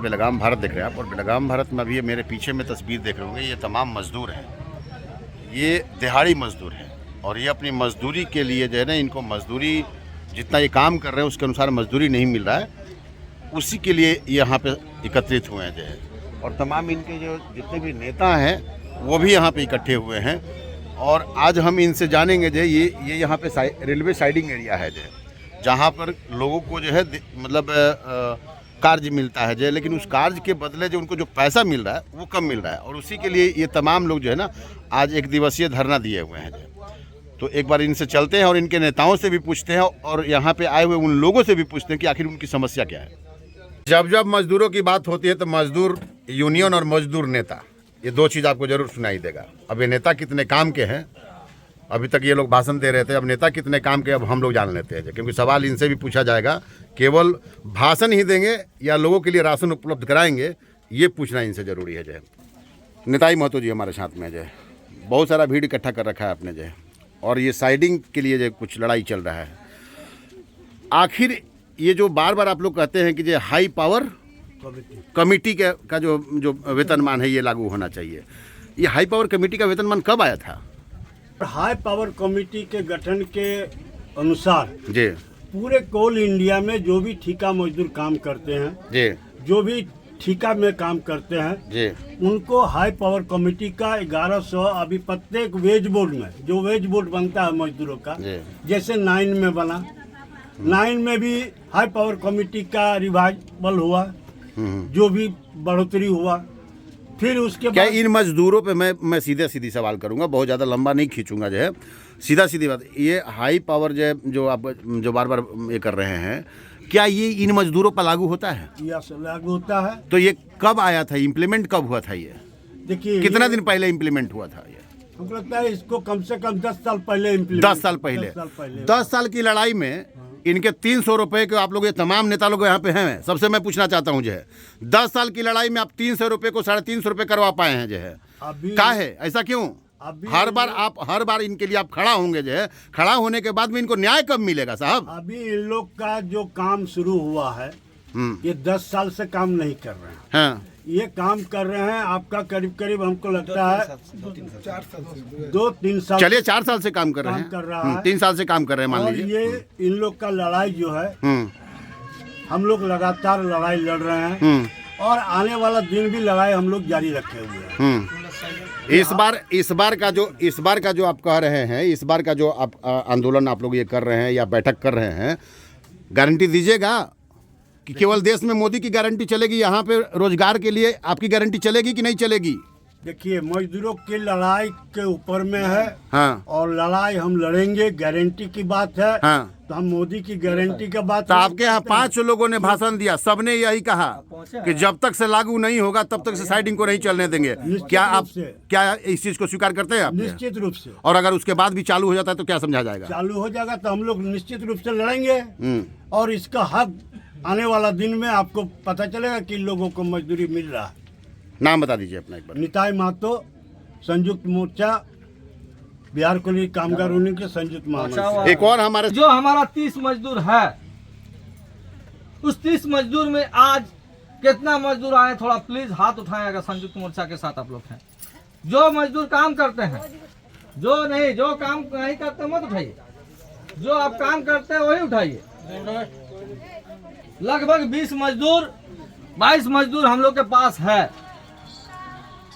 बेलगाम भारत देख रहे हैं आप। और बेलगाम भारत में अभी ये मेरे पीछे में तस्वीर देख रहे होंगे, ये तमाम मज़दूर हैं, ये दिहाड़ी मज़दूर हैं और ये अपनी मज़दूरी के लिए जो है ना, इनको मज़दूरी जितना ये काम कर रहे हैं उसके अनुसार मज़दूरी नहीं मिल रहा है, उसी के लिए ये यहाँ पे एकत्रित हुए हैं जो है। और तमाम इनके जो जितने भी नेता हैं वो भी यहाँ पे इकट्ठे हुए हैं और आज हम इनसे जानेंगे जो ये यहाँ पे रेलवे साइडिंग एरिया है जो, जहाँ पर लोगों को जो है मतलब कार्य मिलता है जो, लेकिन उस कार्य के बदले जो उनको जो पैसा मिल रहा है वो कम मिल रहा है और उसी के लिए ये तमाम लोग जो है ना आज एक दिवसीय धरना दिए हुए हैं जो। तो एक बार इनसे चलते हैं और इनके नेताओं से भी पूछते हैं और यहाँ पे आए हुए उन लोगों से भी पूछते हैं कि आखिर उनकी समस्या क्या है। जब जब मजदूरों की बात होती है तो मजदूर यूनियन और मजदूर नेता, ये दो चीज़ आपको जरूर सुनाई देगा। अब ये नेता कितने काम के हैं, अभी तक ये लोग भाषण दे रहे थे, अब नेता कितने काम के अब हम लोग जान लेते हैं, क्योंकि सवाल इनसे भी पूछा जाएगा। केवल भाषण ही देंगे या लोगों के लिए राशन उपलब्ध कराएंगे, ये पूछना इनसे ज़रूरी है। जय नेताई महतो जी हमारे साथ में जय, बहुत सारा भीड़ इकट्ठा कर रखा है आपने जय, और ये साइडिंग के लिए जो कुछ लड़ाई चल रहा है। आखिर ये जो बार बार आप लोग कहते हैं कि जो हाई पावर कमेटी का जो वेतनमान है ये लागू होना चाहिए, ये हाई पावर कमेटी का वेतनमान कब आया था? हाई पावर कमेटी के गठन के अनुसार जी पूरे कोल इंडिया में जो भी ठेका मजदूर काम करते हैं जी, जो भी ठेका में काम करते हैं जी, उनको हाई पावर कमेटी का 1100 अभी प्रत्येक वेज बोर्ड में जो वेज बोर्ड बनता है मजदूरों का, जैसे 9 में बना, 9 में भी हाई पावर कमेटी का रिवाइवल हुआ, जो भी बढ़ोतरी हुआ। फिर उसके क्या इन मजदूरों पे मैं सीधी सवाल करूंगा, बहुत ज़्यादा लंबा नहीं खींचूंगा जो है, सीधी बात, ये हाई पावर जो आप जो बार बार ये कर रहे हैं, क्या ये इन मजदूरों पर लागू होता है? यस, लागू होता है। तो ये कब आया था, इम्प्लीमेंट कब हुआ था? ये देखिए कितना दिन पहले इम्प्लीमेंट हुआ था? ये हमको लगता है इसको कम से कम 10 साल पहले 10 साल पहले 10 साल की लड़ाई में इनके 300 रुपए के आप लोग, ये तमाम नेता लोग यहाँ पे हैं, सबसे मैं पूछना चाहता हूँ जो है, 10 साल की लड़ाई में आप 300 रुपए को 350 रुपए करवा पाए हैं जो है, क्या है ऐसा क्यों? हर बार इनके लिए आप खड़ा होंगे जो है, खड़ा होने के बाद में इनको न्याय कब मिलेगा साहब? अभी इन लोग का जो काम शुरू हुआ है ये 10 साल से काम नहीं कर रहे हैं। हाँ। ये काम कर रहे हैं आपका करीब हमको लगता है 2-3 साल, चलिए 4 साल से काम कर रहे हैं, कर रहा है, 3 साल से काम कर रहे हैं मान लीजिए। ये इन लोग का लड़ाई जो है, हम लोग लगातार लड़ाई लड़ रहे हैं और आने वाला दिन भी लड़ाई हम लोग जारी रखे हुए हैं। इस बार का जो आप कह रहे हैं, इस बार का जो आप आंदोलन आप लोग ये कर रहे हैं या बैठक कर रहे हैं, गारंटी दीजिएगा कि केवल देश में मोदी की गारंटी चलेगी, यहाँ पे रोजगार के लिए आपकी गारंटी चलेगी कि नहीं चलेगी? देखिए मजदूरों की लड़ाई के ऊपर में है। हाँ। और लड़ाई हम लड़ेंगे, गारंटी की बात है। हाँ। तो हम मोदी की गारंटी का बात। तो आपके यहाँ 5 लोगों ने भाषण दिया, सबने यही कहा कि जब तक से लागू नहीं होगा तब तक से साइडिंग को नहीं चलने देंगे। क्या इस चीज को स्वीकार करते हैं आप? निश्चित रूप से। और अगर उसके बाद भी चालू हो जाता है तो क्या समझा जाएगा? चालू हो जाएगा तो हम लोग निश्चित रूप से लड़ेंगे और इसका हक आने वाला दिन में आपको पता चलेगा कि लोगों को मजदूरी मिल रहा है। नाम बता दीजिए अपना एक बार। निताई महतो, संयुक्त मोर्चा, बिहार कोली कामगार यूनियन के संयुक्त महामंत्री। एक और हमारे जो हमारा 30 मजदूर है, उस 30 मजदूर में आज कितना मजदूर आए, थोड़ा प्लीज हाथ उठाएं अगर संयुक्त मोर्चा के साथ आप लोग हैं। जो मजदूर काम करते हैं, जो काम नहीं करते मत उठाइए, जो आप काम करते हैं वही उठाइए। लगभग 22 मजदूर हम लोग के पास है,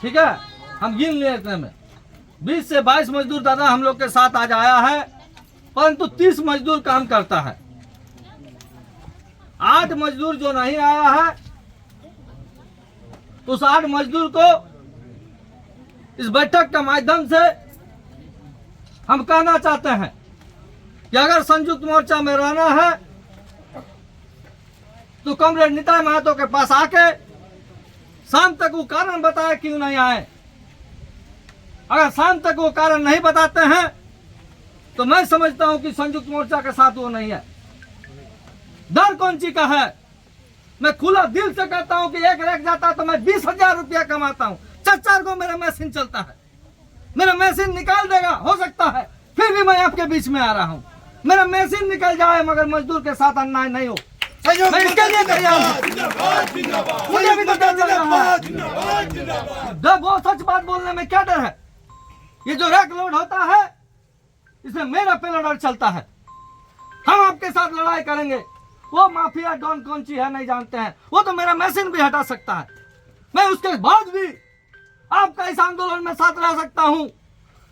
ठीक है, हम गिन लेते हैं। 20 से 22 मजदूर दादा हम लोग के साथ आज आया है, परंतु 30 मजदूर काम करता है। 8 मजदूर जो नहीं आया है, उस 8 मजदूर को इस बैठक के माध्यम से हम कहना चाहते हैं कि अगर संयुक्त मोर्चा में रहना है तो कमरेड निताई महतो के पास आके शाम तक वो कारण बताए क्यों नहीं आए। अगर शाम तक वो कारण नहीं बताते हैं तो मैं समझता हूं कि संयुक्त मोर्चा के साथ वो नहीं है। डर कौन सी का है? मैं खुला दिल से कहता हूं कि एक रख जाता तो मैं 20,000 रुपया कमाता हूं। 4 को मेरा मशीन चलता है, मेरा मशीन निकाल देगा, हो सकता है फिर भी मैं आपके बीच में आ रहा हूं। मेरा मशीन निकल जाए मगर मजदूर के साथ अन्याय नहीं हो। मैं इसके लिए तैयार हूँ। मुझे भी तो डर लग रहा है। वो सच बात बोलने में क्या डर है? ये जो रैक लोड होता है इसमें मेरा पहला डर चलता है। हम आपके साथ लड़ाई करेंगे। वो माफिया डॉन कौन सी है नहीं जानते हैं, वो तो मेरा मशीन भी हटा सकता है। मैं उसके बाद भी आपका इस आंदोलन में साथ रह सकता हूँ।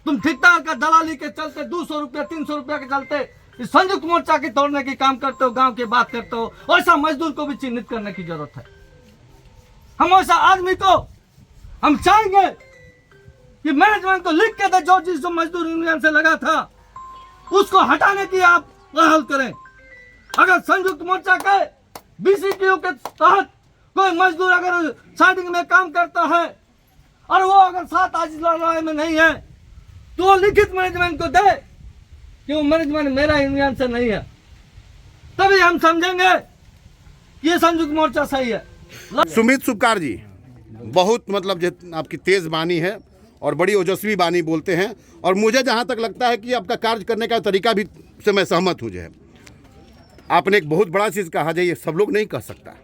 तुम ठेकेदार का दलाली के चलते 200 रुपया 300 रुपया के चलते इस संयुक्त मोर्चा की तोड़ने की काम करते हो, गांव की बात करते हो। ऐसा मजदूर को भी चिन्हित करने की जरूरत है। हम ऐसा आदमी को हम चाहेंगे कि मैनेजमेंट को लिख के दे, जो जिस मजदूर यूनियन से लगा था उसको हटाने की आप पहल करें। अगर संयुक्त मोर्चा के बीसीटीयू के तहत कोई मजदूर अगर साइडिंग में काम करता है और वो अगर साथ आज लड़ाई में नहीं है तो वो लिखित मैनेजमेंट को दे कि वो मैनेजमेंट मेरा यूनियन से नहीं है, तभी हम समझेंगे कि ये संयुक्त मोर्चा सही है। सुमित सुपकार जी, बहुत मतलब आपकी तेज बानी है और बड़ी ओजस्वी बानी बोलते हैं, और मुझे जहाँ तक लगता है कि आपका कार्य करने का तरीका भी से मैं सहमत हूँ। जो है आपने एक बहुत बड़ा चीज़ कहा है, ये सब लोग नहीं कह सकता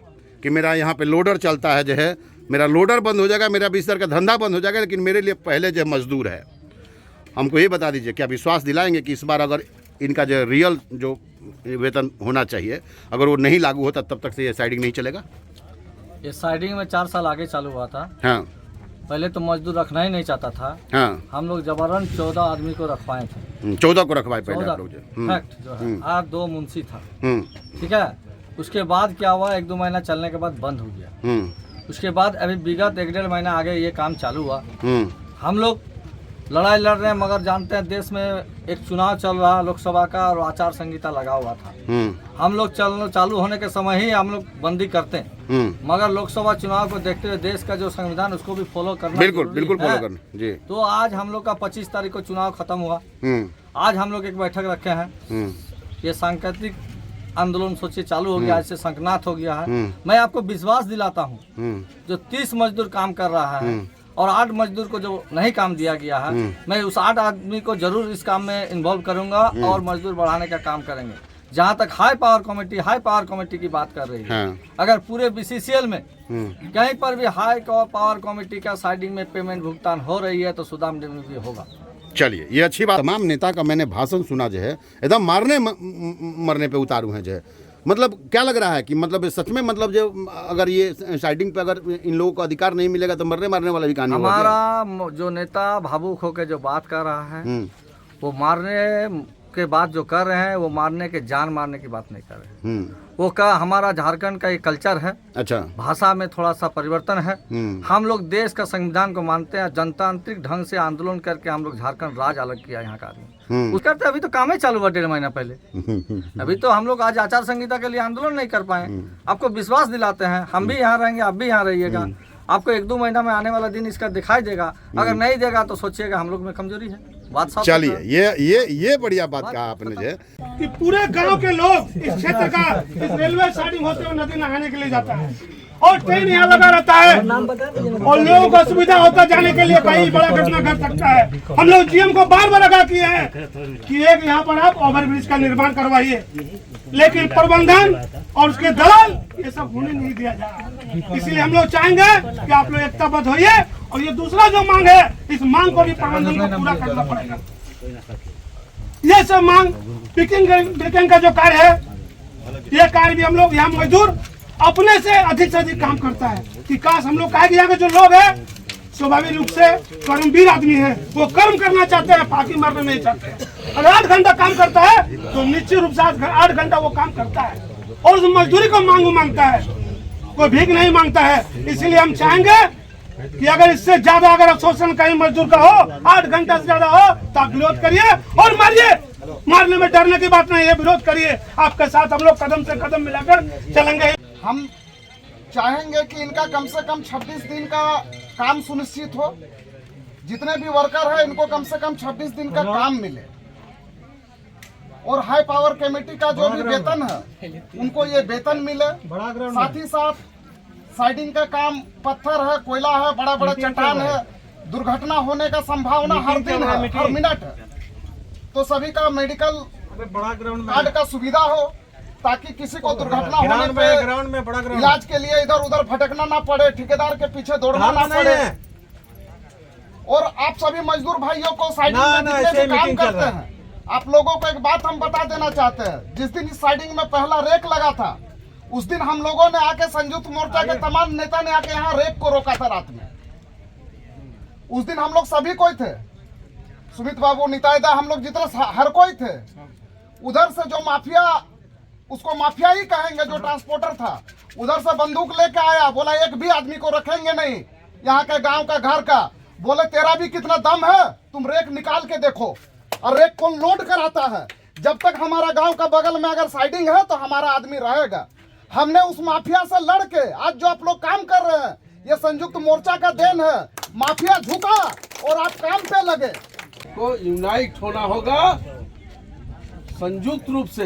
कि मेरा यहाँ पे लोडर चलता है, जो है मेरा लोडर बंद हो जाएगा, मेरा बिस्तर का धंधा बंद हो जाएगा, लेकिन मेरे लिए पहले जो मजदूर है। हमको ये बता दीजिए, क्या विश्वास दिलाएंगे कि इस बार अगर इनका जो रियल जो वेतन होना चाहिए अगर वो नहीं लागू होता तब तक से ये साइडिंग नहीं चलेगा? ये साइडिंग में 4 साल आगे चालू हुआ था। हाँ, पहले तो मजदूर रखना ही नहीं चाहता था। हाँ, हम लोग जबरन 14 आदमी को रखवाए थे। 14 को रखवाए पहले आप लोग जो। फैक्ट जो है, आज 2 मुंशी था। हम्म, ठीक है। उसके बाद क्या हुआ, 1-2 महीना चलने के बाद बंद हो गया। उसके बाद अभी विगत 1-1.5 महीना आगे ये काम चालू हुआ। हम लोग लड़ाई लड़ रहे हैं, मगर जानते हैं देश में एक चुनाव चल रहा लोकसभा का और आचार संहिता लगा हुआ था। हम लोग चालू होने के समय ही हम लोग बंदी करते हैं, मगर लोकसभा चुनाव को देखते हुए देश का जो संविधान उसको भी फॉलो करना बिल्कुल बिल्कुल फॉलो करना जी। तो आज हम लोग का 25 तारीख को चुनाव खत्म हुआ। आज हम लोग एक बैठक रखे हैं। ये सांकेतिक आंदोलन सोचिए चालू हो गया, आज से संकनाथ हो गया है। मैं आपको विश्वास दिलाता हूँ, जो 30 मजदूर काम कर रहा है और 8 मजदूर को जो नहीं काम दिया गया है, मैं उस 8 आदमी को जरूर इस काम में इन्वॉल्व करूंगा और मजदूर बढ़ाने का काम करेंगे। जहाँ तक हाई पावर कमेटी की बात कर रही है, अगर पूरे बीसीसीएल में कहीं पर भी हाई पावर कमेटी का साइडिंग में पेमेंट भुगतान हो रही है तो सुदाम भी होगा। चलिए, ये अच्छी बात। तमाम नेता का मैंने भाषण सुना, जो है एकदम मारने मरने पे उतारू हैं। जो है मतलब क्या लग रहा है कि मतलब सच में मतलब जो अगर ये साइडिंग पे अगर इन लोगों को अधिकार नहीं मिलेगा तो मरने मारने वाला भी कहानी होगा। हमारा जो नेता भावुक होकर जो बात कर रहा है वो मारने के बात जो कर रहे हैं वो मारने के जान मारने की बात नहीं कर रहे हैं। वो का हमारा झारखंड का एक कल्चर है। अच्छा, भाषा में थोड़ा सा परिवर्तन है। हम लोग देश का संविधान को मानते हैं, जनतांत्रिक ढंग से आंदोलन करके हम लोग झारखंड राज्य अलग किया यहाँ का आदमी। उस करते अभी तो काम ही चालू हुआ 1.5 महीना पहले। अभी तो हम लोग आज आचार संहिता के लिए आंदोलन नहीं कर पाए। आपको विश्वास दिलाते हैं, हम भी यहाँ रहेंगे, आप भी यहाँ रहिएगा। आपको 1-2 महीना में आने वाला दिन इसका दिखाई देगा। अगर नहीं देगा तो सोचिएगा हम लोग में कमजोरी है। बात साफ। चलिए, ये बढ़िया बात कहा आपने जो कि पूरे गांव के लोग इस क्षेत्र का इस रेलवे साइडिंग होते हुए नदी नहाने के लिए जाता है और ट्रेन यहाँ लगा रहता है और लोगों को सुविधा होता जाने के लिए कहीं बड़ा घटना घट सकता है। हम लोग जीएम को बार आगाह किए हैं कि एक यहाँ पर आप ओवरब्रिज का निर्माण करवाइए, लेकिन प्रबंधन और उसके दलाल ये सब होने नहीं दिया जा रहा। इसलिए हम लोग चाहेंगे कि आप लोग एकताबद्ध होइए और ये दूसरा जो मांग है इस मांग को भी प्रबंधन को पूरा करना पड़ेगा। ये सब मांग पिकिंग का जो कार्य है, ये कार्य भी हम लोग यहाँ मजदूर अपने से अधिक काम करता है कि काश हम लोग कहे कि यहाँ के जो लोग हैं स्वाभाविक रूप से कर्मवीर आदमी है, वो कर्म करना चाहते हैं, फांकी मारना नहीं चाहते। अगर 8 घंटा काम करता है तो निश्चित रूप से 8 घंटा वो काम करता है और उस मजदूरी को मांगता है, कोई भीख नहीं मांगता है। इसलिए हम चाहेंगे कि अगर इससे ज्यादा अगर शोषण कहीं मजदूर का हो, 8 घंटा से ज्यादा हो तो आप विरोध करिए और मारिए। मारने में डरने की बात नहीं है, विरोध करिए। आपके साथ हम लोग कदम से कदम मिलाकर चलेंगे। हम चाहेंगे कि इनका कम से कम 26 दिन का काम सुनिश्चित हो। जितने भी वर्कर हैं इनको कम से कम 26 दिन का काम मिले और हाई पावर कमेटी का जो भी वेतन है उनको ये वेतन मिले। साथ ही साथ साइडिंग का काम पत्थर है, कोयला है, बड़ा बड़ा चट्टान है, दुर्घटना होने का संभावना हर दिन है, हर मिनट है। तो सभी का मेडिकल कार्ड का सुविधा हो ताकि किसी को दुर्घटना होने पे ग्राउंड में बड़ा ग्राउंड इलाज के लिए इधर उधर भटकना ना पड़े, ठेकेदार के पीछे दौड़ना ना पड़े। और आप सभी मजदूर भाइयों को साइडिंग में जितने भी काम करते हैं, आप लोगों को एक बात हम बता देना चाहते हैं। जिस दिन इस साइडिंग में पहला रेक लगा था, उस दिन हम लोगों ने आके संयुक्त मोर्चा के तमाम नेता ने आके यहाँ रेक को रोका था रात में। उस दिन हम लोग सभी कोई थे, सुमित बाबू, निताईदा, हम लोग जितना हर कोई थे। उधर से जो माफिया, उसको माफिया ही कहेंगे, जो ट्रांसपोर्टर था, उधर से बंदूक लेके आया, बोला एक भी आदमी को रखेंगे नहीं यहाँ के गांव का घर का। बोले तेरा भी कितना दम है, तुम रेक निकाल के देखो। और रेक कौन लोड कराता है? जब तक हमारा गांव का बगल में अगर साइडिंग है तो हमारा आदमी रहेगा। हमने उस माफिया से लड़के आज जो आप लोग काम कर रहे हैं, ये संयुक्त मोर्चा का देन है। माफिया झुका और आप काम पे लगे। को यूनाइट होना होगा संयुक्त रूप से,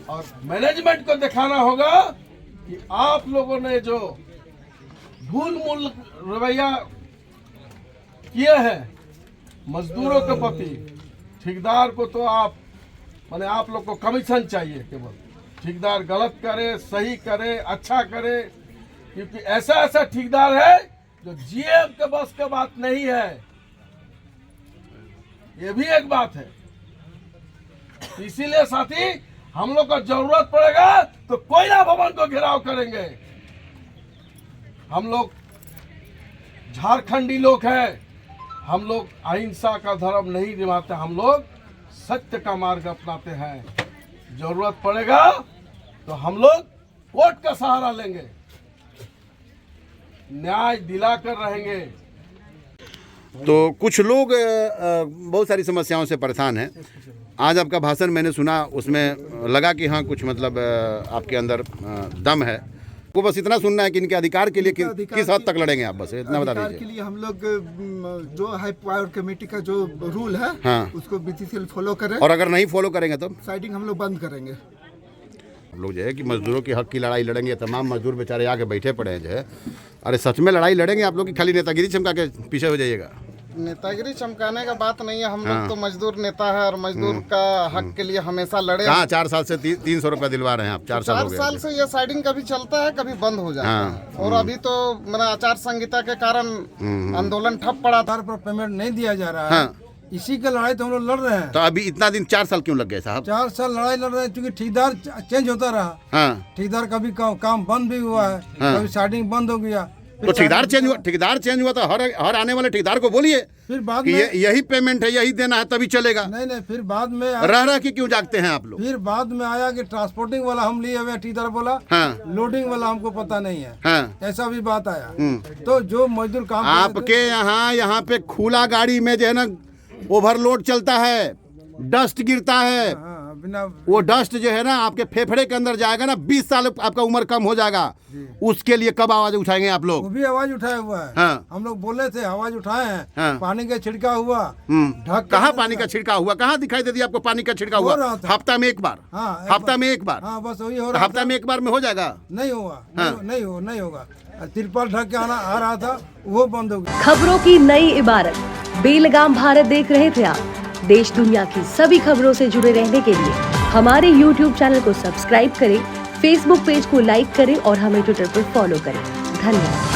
और मैनेजमेंट को दिखाना होगा कि आप लोगों ने जो भूल मूल रवैया किए हैं मजदूरों के प्रति, ठेकेदार को तो माने आप लोग को कमीशन चाहिए केवल। ठेकेदार गलत करे, सही करे, अच्छा करे, क्योंकि ऐसा ठेकेदार है जो जीएम के बस के बात नहीं है। ये भी एक बात है। इसीलिए साथी, हम लोग को जरूरत पड़ेगा तो कोयला भवन को घेराव करेंगे। हम लोग झारखंडी लोग हैं, हम लोग अहिंसा का धर्म नहीं निभाते, हम लोग सत्य का मार्ग अपनाते हैं। जरूरत पड़ेगा तो हम लोग कोर्ट का सहारा लेंगे, न्याय दिलाकर रहेंगे। तो कुछ लोग बहुत सारी समस्याओं से परेशान हैं। आज आपका भाषण मैंने सुना, उसमें लगा कि हाँ कुछ मतलब आपके अंदर दम है। वो बस इतना सुनना है कि इनके अधिकार के लिए किस हद तक लड़ेंगे आप, बस इतना बता दीजिए। के लिए हम लोग जो हाई पावर कमेटी का जो रूल है, हाँ, उसको बीसीसीएल फॉलो करें। और अगर नहीं फॉलो करेंगे तो साइडिंग हम लोग बंद करेंगे। हम लोग जो है कि मजदूरों के हक की लड़ाई लड़ेंगे। तमाम मजदूर बेचारे आके बैठे पड़े हैं जो है। अरे सच में लड़ाई लड़ेंगे आप लोग की खाली नेतागिरी चमका के पीछे हो जाइएगा? नेतागिरी चमकाने का बात नहीं है। हम लोग तो मजदूर नेता है और मजदूर का हक के लिए हमेशा लड़े। कहाँ 4 साल से 300 रुपया दिलवा रहे हैं आप? 4 साल हो गए। 4 साल से ये साइडिंग कभी चलता है, कभी बंद हो जाता है। और अभी तो मेरा आचार संहिता के कारण आंदोलन ठप पड़ा था। पर पेमेंट नहीं दिया जा रहा है, इसी का लड़ाई तो हम लोग लड़ रहे हैं। तो अभी इतना दिन 4 साल क्यों लग गए साहब? 4 साल लड़ाई लड़ रहे हैं क्योंकि ठेकेदार चेंज होता रहा। हाँ, ठेकेदार कभी काम बंद भी हुआ है, कभी साइडिंग बंद हो गया। तो ठेकेदार चेंज हुआ तो हर आने वाले ठेकेदार को बोलिए फिर बाद कि में यही पेमेंट है, यही देना है, तभी चलेगा। नहीं, फिर बाद में रह के क्यों जागते हैं आप लोग? फिर बाद में आया कि ट्रांसपोर्टिंग वाला हम लिए हुए, ठेकेदार बोला लोडिंग वाला हमको पता नहीं है। ऐसा भी बात आया। तो जो मजदूर काम आपके यहाँ पे खुला गाड़ी में जो है ना ओवरलोड चलता है, डस्ट गिरता है, बिना वो डस्ट जो है ना आपके फेफड़े के अंदर जाएगा ना, 20 साल आपका उम्र कम हो जाएगा। उसके लिए कब आवाज उठाएंगे आप लोग? वो भी आवाज उठाया हुआ है। हम लोग बोले थे, आवाज उठाए हैं। पानी का छिड़काव हुआ, कहाँ पानी का छिड़काव हुआ? कहाँ दिखाई दे दिया आपको पानी का छिड़काव हुआ? हफ्ता में एक बार। हफ्ता में एक बार। बस वही हो रहा। हफ्ता में एक बार में हो जाएगा? नहीं हुआ, नहीं होगा। तिरपाल ढक के आ रहा था, वो बंद हो गया। खबरों की नई इबारत बेलगाम भारत देख रहे थे आप। देश दुनिया की सभी खबरों से जुड़े रहने के लिए हमारे YouTube चैनल को सब्सक्राइब करें, Facebook पेज को लाइक करें और हमें ट्विटर पर फॉलो करें। धन्यवाद।